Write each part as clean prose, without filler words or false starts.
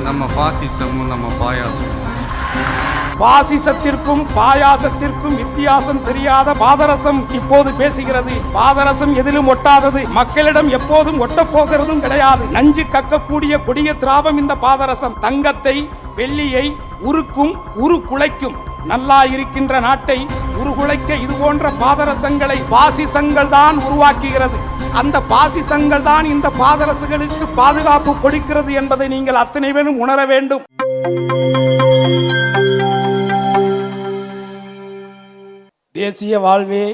நம்ம பாசிசமும் நம்ம பாயாசமும். பாசிசத்திற்கும் பாயாசத்திற்கும் வித்தியாசம் தெரியாத பாதரசம் இப்போது பேசுகிறது. பாதரசம் எதிலும் ஒட்டாதது, மக்களிடம் எப்போதும் ஒட்டப் போகிறதும் கிடையாது. நஞ்சு கக்கக்கூடிய கொடிய திராவம் இந்த பாதரசம். தங்கத்தை வெள்ளியை உருக்கும், உரு குலைக்கும். நல்லா இருக்கின்ற நாட்டை உருகுலைக்க இது போன்ற பாதரசங்களை பாசிசங்கள் தான் உருவாக்குகிறது. அந்த பாசிசங்கள் தான் இந்த பாதரசுகளுக்கு பாதுகாப்பு கொடுக்கிறது என்பதை நீங்கள் அத்தனை பேரும் உணர வேண்டும். தேசிய வாழ்வே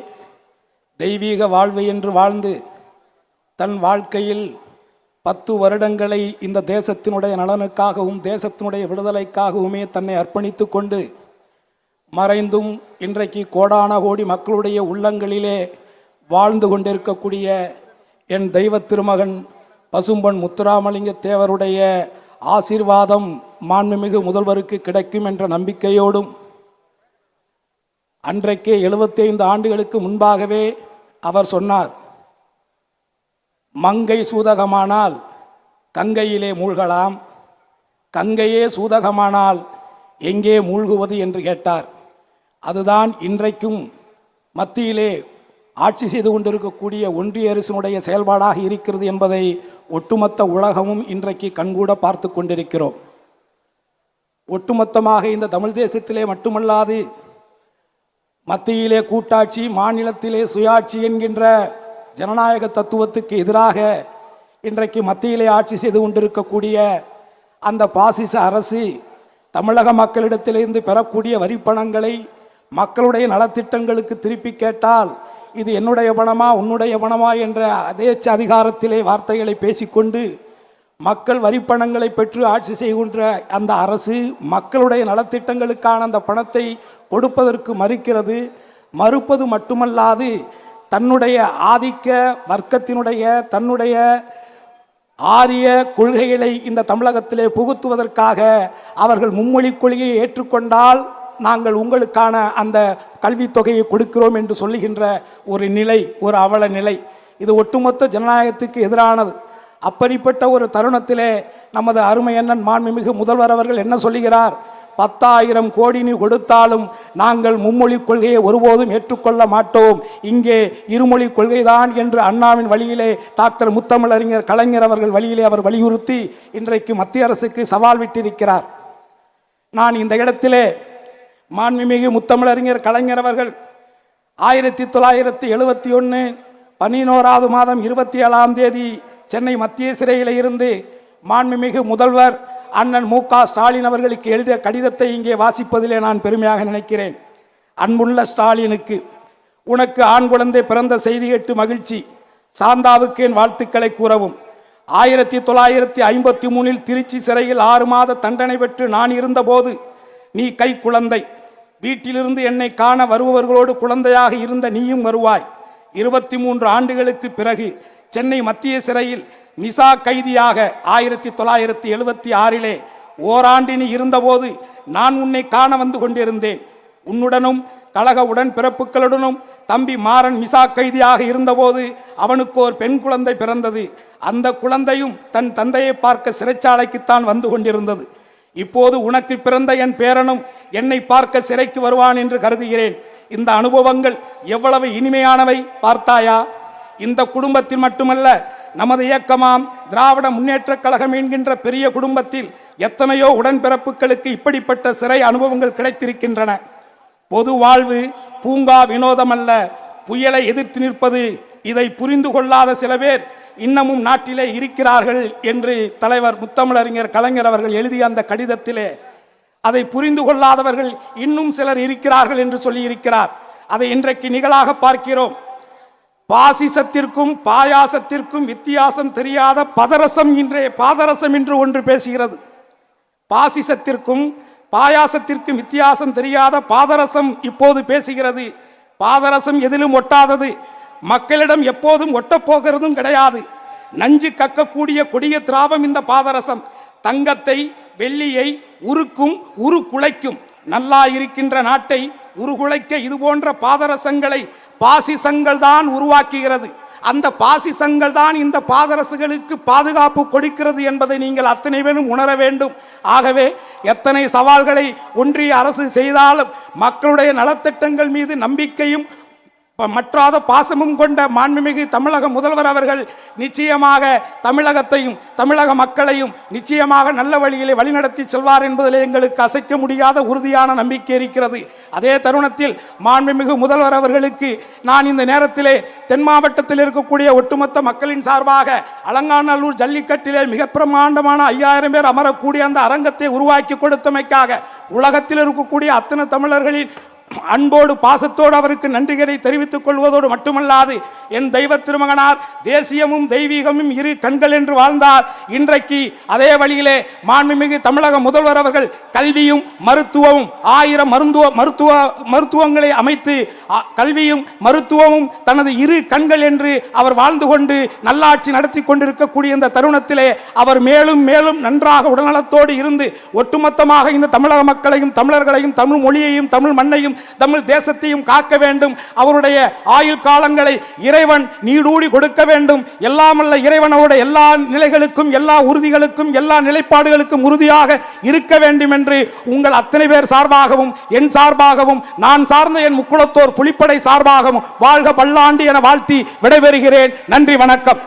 தெய்வீக வாழ்வு என்று வாழ்ந்து தன் வாழ்க்கையில் 10 வருடங்களை இந்த தேசத்தினுடைய நலனுக்காகவும் தேசத்தினுடைய விடுதலைக்காகவுமே தன்னை அர்ப்பணித்து கொண்டு மறைந்தும் இன்றைக்கு கோடான கோடி மக்களுடைய உள்ளங்களிலே வாழ்ந்து கொண்டிருக்கக்கூடிய என் தெய்வ திருமகன் பசும்பொன் முத்துராமலிங்க தேவருடைய ஆசீர்வாதம் மாண்புமிகு முதல்வருக்கு கிடைக்கும் என்ற நம்பிக்கையோடும் அன்றைக்கே 75 ஆண்டுகளுக்கு முன்பாகவே அவர் சொன்னார், மங்கை சூதகமானால் கங்கையிலே மூழ்கலாம், கங்கையே சூதகமானால் எங்கே மூழ்குவது என்று கேட்டார். அதுதான் இன்றைக்கும் மத்தியிலே ஆட்சி செய்து கொண்டிருக்கக்கூடிய ஒன்றிய அரசினுடைய செயல்பாடாக இருக்கிறது என்பதை ஒட்டுமொத்த உலகமும் இன்றைக்கு கண்கூட பார்த்து கொண்டிருக்கிறோம். ஒட்டுமொத்தமாக இந்த தமிழ் தேசத்திலே மட்டுமல்லாது மத்தியிலே கூட்டாட்சி, மாநிலத்திலே சுயாட்சி என்கின்ற ஜனநாயக தத்துவத்துக்கு எதிராக இன்றைக்கு மத்தியிலே ஆட்சி செய்து கொண்டிருக்கக்கூடிய அந்த பாசிச அரசு தமிழக மக்களிடத்திலிருந்து பெறக்கூடிய வரிப்பணங்களை மக்களுடைய நலத்திட்டங்களுக்கு திருப்பி கேட்டால் இது என்னுடைய பணமா உன்னுடைய பணமா என்ற அதேச்ச அதிகாரத்திலே வார்த்தைகளை பேசிக்கொண்டு மக்கள் வரிப்பணங்களை பெற்று ஆட்சி செய்கின்ற அந்த அரசு மக்களுடைய நலத்திட்டங்களுக்கான அந்த பணத்தை கொடுப்பதற்கு மறுக்கிறது. மறுப்பது மட்டுமல்லாது தன்னுடைய ஆதிக்க வர்க்கத்தினுடைய தன்னுடைய ஆரிய கொள்கைகளை இந்த தமிழகத்திலே புகுத்துவதற்காக அவர்கள் மும்மொழி கொள்கையை ஏற்றுக்கொண்டால் நாங்கள் உங்களுக்கான அந்த கல்வித்தொகையை கொடுக்கிறோம் என்று சொல்லுகின்ற ஒரு நிலை, ஒரு அவல நிலை. இது ஒட்டுமொத்த ஜனநாயகத்துக்கு எதிரானது. அப்படிப்பட்ட ஒரு தருணத்திலே நமது அருமை அண்ணன் மாண்புமிகு முதல்வர் அவர்கள் என்ன சொல்லுகிறார்? 10,000 கோடி நீ கொடுத்தாலும் நாங்கள் மும்மொழி கொள்கையை ஒருபோதும் ஏற்றுக்கொள்ள மாட்டோம், இங்கே இருமொழி கொள்கைதான் என்று அண்ணாவின் வழியிலே டாக்டர் முத்தமிழறிஞர் கலைஞர் அவர்கள் வழியிலே அவர் வலியுறுத்தி இன்றைக்கு மத்திய அரசுக்கு சவால் விட்டிருக்கிறார். நான் இந்த இடத்திலே மாண்புமிகு முத்தமிழறிஞர் கலைஞர் அவர்கள் 1971 11வது மாதம் 27ஆம் தேதி சென்னை மத்திய சிறையில் இருந்து மாண்புமிகு முதல்வர் அண்ணன் மு.க. ஸ்டாலின் அவர்களுக்கு எழுதிய கடிதத்தை இங்கே வாசிப்பதிலே நான் பெருமையாக நினைக்கிறேன். அன்புள்ள ஸ்டாலினுக்கு, உனக்கு ஆண் குழந்தை பிறந்த செய்தி கேட்டு மகிழ்ச்சி. சாந்தாவுக்கு என் வாழ்த்துக்களை கூறவும். 1953 திருச்சி சிறையில் 6 மாத தண்டனை பெற்று நான் இருந்தபோது நீ கை குழந்தை. வீட்டிலிருந்து என்னை காண வருபவர்களோடு குழந்தையாக இருந்த நீயும் வருவாய். 23 ஆண்டுகளுக்கு பிறகு சென்னை மத்திய சிறையில் மிசா கைதியாக 1976 ஓராண்டு நீ இருந்தபோது நான் உன்னை காண வந்து கொண்டிருந்தேன். உன்னுடனும் கழக உடன்பிறப்புகளுடனும் தம்பி மாறன் மிசா கைதியாக இருந்தபோது அவனுக்கு ஒரு பெண் குழந்தை பிறந்தது. அந்த குழந்தையும் தன் தந்தையை பார்க்க சிறைச்சாலைக்குத்தான் வந்து கொண்டிருந்தது. இப்போது உனக்கு பிறந்த என் பேரனும் என்னை பார்க்க சிறைக்கு வருவான் என்று கருதுகிறேன். இந்த அனுபவங்கள் எவ்வளவு இனிமையானவை பார்த்தாயா? இந்த குடும்பத்தில் மட்டுமல்ல, நமது இயக்கமாம் திராவிட முன்னேற்ற கழகம் என்கின்ற பெரிய குடும்பத்தில் எத்தனையோ உடன்பிறப்புகளுக்கு இப்படிப்பட்ட சிறை அனுபவங்கள் கிடைத்திருக்கின்றன. பொது வாழ்வு பூங்கா வினோதம் அல்ல, புயலை எதிர்த்து நிற்பது. இதை புரிந்து கொள்ளாத சில பேர் இன்னமும் நாட்டிலே இருக்கிறார்கள் என்று தலைவர் முத்தமிழறிஞர் கலைஞர் அவர்கள் எழுதிய அந்த கடிதத்திலே அதை புரிந்து கொள்ளாதவர்கள் இன்னும் சிலர் இருக்கிறார்கள் என்று சொல்லியிருக்கிறார். அதை இன்றைக்கு நிகழாக பார்க்கிறோம். பாசிசத்திற்கும் பாயாசத்திற்கும் வித்தியாசம் தெரியாத பாதரசம் என்று ஒன்று பேசுகிறது. பாசிசத்திற்கும் பாயாசத்திற்கும் வித்தியாசம் தெரியாத பாதரசம் இப்போது பேசுகிறது. பாதரசம் எதிலும் ஒட்டாதது, மக்களிடம் எப்போதும் ஒட்டப் போகிறதும் கிடையாது. நஞ்சு கக்கக்கூடிய கொடிய திராவம் இந்த பாதரசம். தங்கத்தை வெள்ளியை உருக்கும், உரு குலைக்கும். நல்லா இருக்கின்ற நாட்டை உருகுலைக்க இது போன்ற பாதரசங்களை பாசிசங்கள் தான் உருவாக்குகிறது. அந்த பாசிசங்கள் தான் இந்த பாதரசுகளுக்கு பாதுகாப்பு கொடுக்கிறது என்பதை நீங்கள் அத்தனை பேரும் உணர வேண்டும். ஆகவே எத்தனை சவால்களை ஒன்றிய அரசு செய்தாலும் மக்களுடைய நலத்திட்டங்கள் மீது நம்பிக்கையும் மற்றாத பாசமும் கொண்ட மாண்புமிகு தமிழக முதல்வர் அவர்கள் நிச்சயமாக தமிழகத்தையும் தமிழக மக்களையும் நிச்சயமாக நல்ல வழியிலே வழிநடத்தி செல்வார் என்பதில் எங்களுக்கு அசைக்க முடியாத உறுதியான நம்பிக்கை இருக்கிறது. அதே தருணத்தில் மாண்புமிகு முதல்வர் அவர்களுக்கு நான் இந்த நேரத்திலே தென் மாவட்டத்தில் இருக்கக்கூடிய ஒட்டுமொத்த மக்களின் சார்பாக அலங்காநல்லூர் ஜல்லிக்கட்டிலே மிக பிரமாண்டமான 5000 பேர் அமரக்கூடிய அந்த அரங்கத்தை உருவாக்கி கொடுத்தமைக்காக உலகத்தில் இருக்கக்கூடிய அத்தனை தமிழர்களின் அன்போடு பாசத்தோடு அவருக்கு நன்றிகளை தெரிவித்துக் கொள்வதோடு மட்டுமல்லாது என் தெய்வ திருமகனார் தேசியமும் தெய்வீகமும் இரு கண்கள் என்று வாழ்ந்தார். இன்றைக்கு அதே வழியிலே மாண்புமிகு தமிழக முதல்வர் அவர்கள் கல்வியும் மருத்துவமும் 1000 மருத்துவங்களை அமைத்து கல்வியும் மருத்துவமும் தனது இரு கண்கள் என்று அவர் வாழ்ந்து கொண்டு நல்லாட்சி நடத்தி கொண்டிருக்கக்கூடிய இந்த தருணத்திலே அவர் மேலும் மேலும் நன்றாக உடல்நலத்தோடு இருந்து ஒட்டுமொத்தமாக இந்த தமிழக மக்களையும் தமிழர்களையும் தமிழ் மொழியையும் தமிழ் மண்ணையும் தமிழ் தேசத்தையும் காக்க வேண்டும். அவருடைய ஆயுள் காலங்களை இறைவன் நீடூடி கொடுக்க வேண்டும். எல்லாமல்ல இறைவனோட எல்லா நிலைகளுக்கும் எல்லா உறுதிகளுக்கும் எல்லா நிலைப்பாடுகளுக்கும் உறுதியாக இருக்க வேண்டும் என்று உங்கள் அத்தனை பேர் சார்பாகவும் என் சார்பாகவும் நான் சார்ந்த என் முக்குளத்தோர் புலிப்படை சார்பாகவும் வாழ்க பல்லாண்டு என வாழ்த்தி விடைபெறுகிறேன். நன்றி, வணக்கம்.